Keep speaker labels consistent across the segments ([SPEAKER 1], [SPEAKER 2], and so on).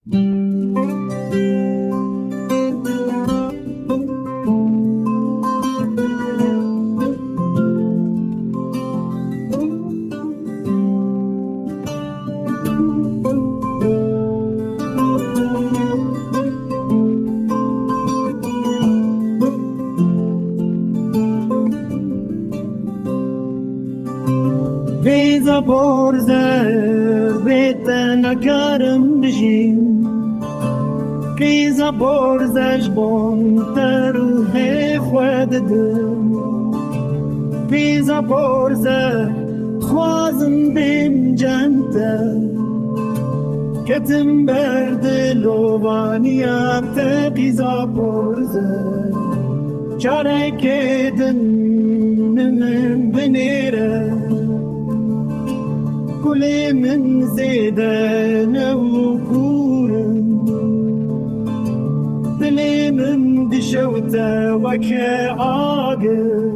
[SPEAKER 1] Visa borzer beten akarım dijim Visa borzej bon teru hefwededim Visa borzer khwazım bim cente Ketim berde lovaniya te visa borzer Çarek edin benire كل من زيدان وكورن دلي من دشوته وكعاقل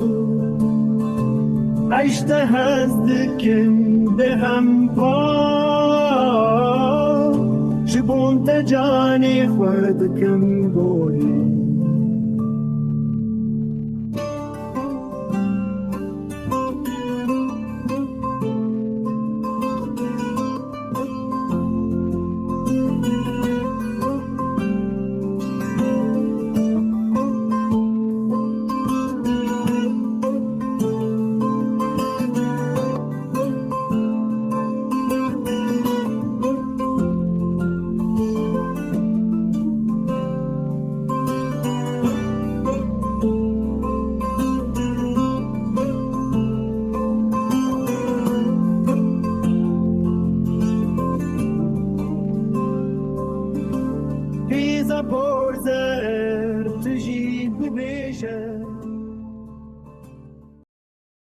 [SPEAKER 1] عشت هزدكن دهم بار شبون تجاني خودكم بوي Visa borzer